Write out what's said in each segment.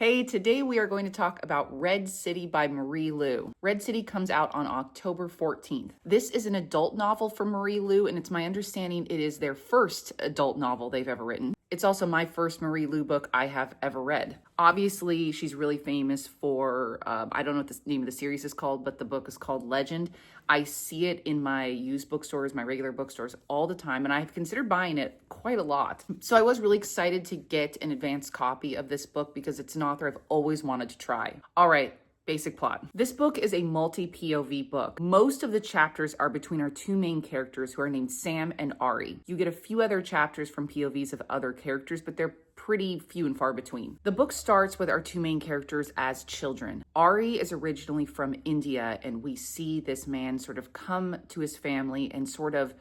Hey, today we are going to talk about Red City by Marie Lu. Red City comes out on October 14th. This is an adult novel from Marie Lu, and it's my understanding it is their first adult novel they've ever written. It's also my first Marie Lu book I have ever read. Obviously, she's really famous for, I don't know what the name of the series is called, but the book is called Legend. I see it in my used bookstores, my regular bookstores all the time, and I've considered buying it quite a lot. So I was really excited to get an advanced copy of this book because it's an author I've always wanted to try. All right. Basic plot. This book is a multi-POV book. Most of the chapters are between our two main characters who are named Sam and Ari. You get a few other chapters from POVs of other characters, but they're pretty few and far between. The book starts with our two main characters as children. Ari is originally from India, and we see this man sort of come to his family and sort of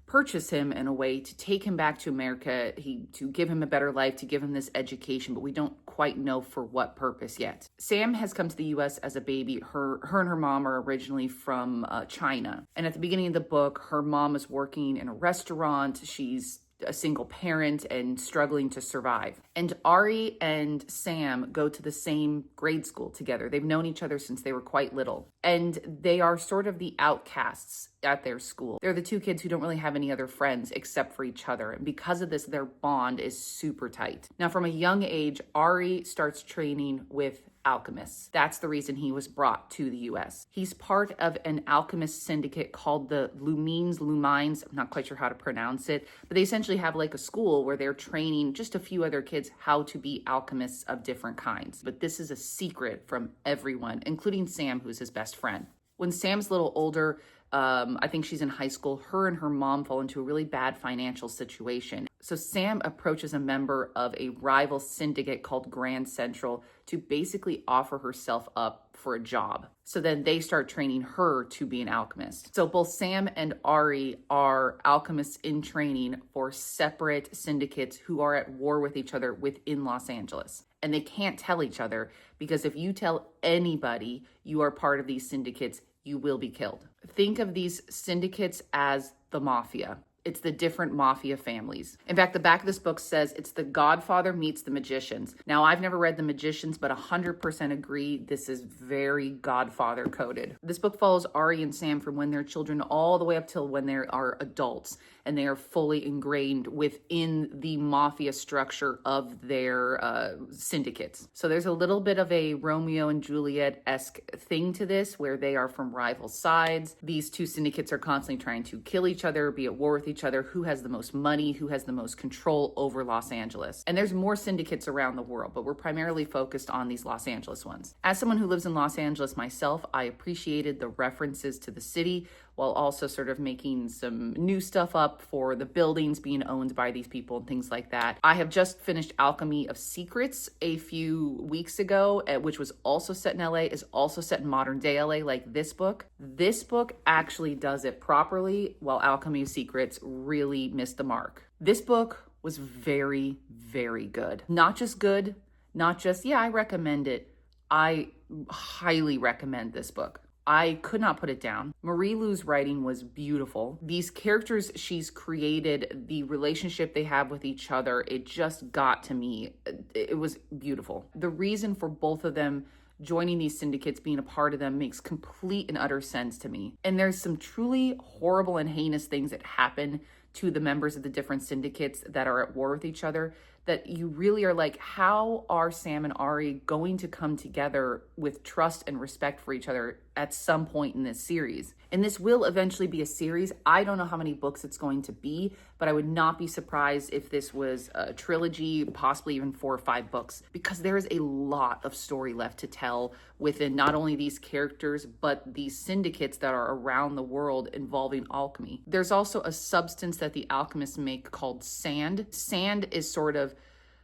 purchase him in a way to take him back to America, to give him a better life, to give him this education, but we don't quite know for what purpose yet. Sam has come to the US as a baby. Her and her mom are originally from China. And at the beginning of the book, her mom is working in a restaurant. She's a single parent and struggling to survive. And Ari and Sam go to the same grade school together. They've known each other since they were quite little. And they are sort of the outcasts at their school. They're the two kids who don't really have any other friends except for each other. And because of this, their bond is super tight. Now, from a young age, Ari starts training with alchemists. That's the reason he was brought to the US. He's part of an alchemist syndicate called the Lumines. I'm not quite sure how to pronounce it, but they essentially have like a school where they're training just a few other kids how to be alchemists of different kinds. But this is a secret from everyone, including Sam, who's his best friend. When Sam's a little older, I think she's in high school, her and her mom fall into a really bad financial situation. So Sam approaches a member of a rival syndicate called Grand Central to basically offer herself up for a job. So then they start training her to be an alchemist. So both Sam and Ari are alchemists in training for separate syndicates who are at war with each other within Los Angeles. And they can't tell each other because if you tell anybody you are part of these syndicates, you will be killed. Think of these syndicates as the mafia. It's the different mafia families. In fact, the back of this book says it's the Godfather meets the Magicians. Now, I've never read The Magicians, but 100% agree this is very Godfather coded. This book follows Ari and Sam from when they're children all the way up till when they are adults, and they are fully ingrained within the mafia structure of their syndicates. So there's a little bit of a Romeo and Juliet-esque thing to this, where they are from rival sides. These two syndicates are constantly trying to kill each other, be at war with each other, who has the most money, who has the most control over Los Angeles. And there's more syndicates around the world, but we're primarily focused on these Los Angeles ones. As someone who lives in Los Angeles myself, I appreciated the references to the city while also sort of making some new stuff up for the buildings being owned by these people and things like that. I have just finished Alchemy of Secrets a few weeks ago, which was also set in LA, is also set in modern day LA like this book. This book actually does it properly, while Alchemy of Secrets really missed the mark. This book was very, very good. Not just good, not just, yeah, I recommend it. I highly recommend this book. I could not put it down. Marie Lu's writing was beautiful. These characters she's created, the relationship they have with each other, it just got to me. It was beautiful. The reason for both of them joining these syndicates, being a part of them, makes complete and utter sense to me. And there's some truly horrible and heinous things that happen to the members of the different syndicates that are at war with each other that you really are like, how are Sam and Ari going to come together with trust and respect for each other at some point in this series? And this will eventually be a series. I don't know how many books it's going to be, but I would not be surprised if this was a trilogy, possibly even 4 or 5 books, because there is a lot of story left to tell within not only these characters, but these syndicates that are around the world involving alchemy. There's also a substance that the alchemists make called sand. Sand is sort of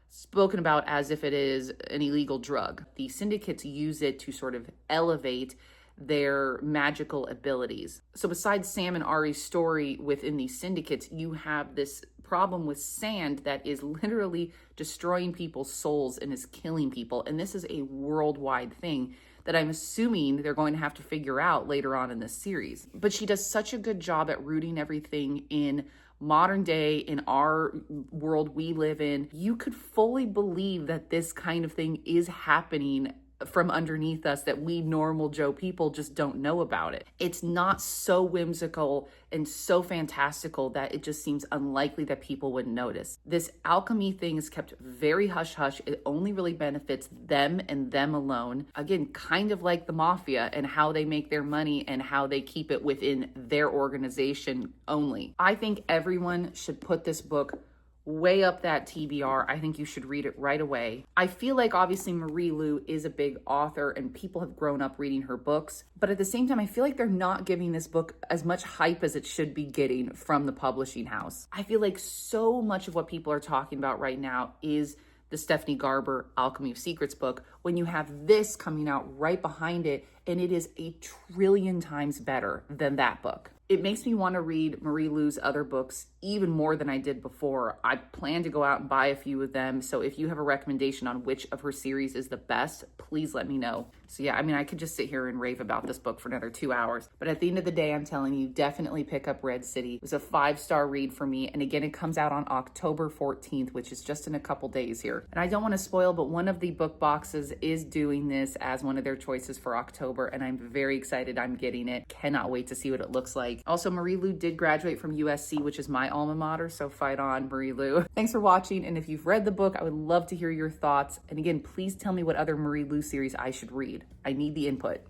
spoken about as if it is an illegal drug. The syndicates use it to sort of elevate their magical abilities. So besides Sam and Ari's story within these syndicates, you have this problem with sand that is literally destroying people's souls and is killing people. And this is a worldwide thing that I'm assuming they're going to have to figure out later on in this series. But she does such a good job at rooting everything in modern day, in our world we live in, you could fully believe that this kind of thing is happening from underneath us, that we normal Joe people just don't know about it. It's not so whimsical and so fantastical that it just seems unlikely that people would notice. This alchemy thing is kept very hush hush. It only really benefits them and them alone. Again, kind of like the mafia and how they make their money and how they keep it within their organization only. I think everyone should put this book way up that TBR. I think you should read it right away. I feel like obviously Marie Lu is a big author and people have grown up reading her books, but at the same time, I feel like they're not giving this book as much hype as it should be getting from the publishing house. I feel like so much of what people are talking about right now is the Stephanie Garber Alchemy of Secrets book, when you have this coming out right behind it, and it is a trillion times better than that book. It makes me want to read Marie Lu's other books even more than I did before. I plan to go out and buy a few of them. So if you have a recommendation on which of her series is the best, please let me know. So yeah, I mean, I could just sit here and rave about this book for another 2 hours. But at the end of the day, I'm telling you, definitely pick up Red City. It was a 5-star read for me. And again, it comes out on October 14th, which is just in a couple days here. And I don't want to spoil, but one of the book boxes is doing this as one of their choices for October. And I'm very excited I'm getting it. Cannot wait to see what it looks like. Also, Marie Lu did graduate from USC, which is my alma mater, so fight on, Marie Lu. Thanks for watching, and if you've read the book, I would love to hear your thoughts. And again, please tell me what other Marie Lu series I should read. I need the input.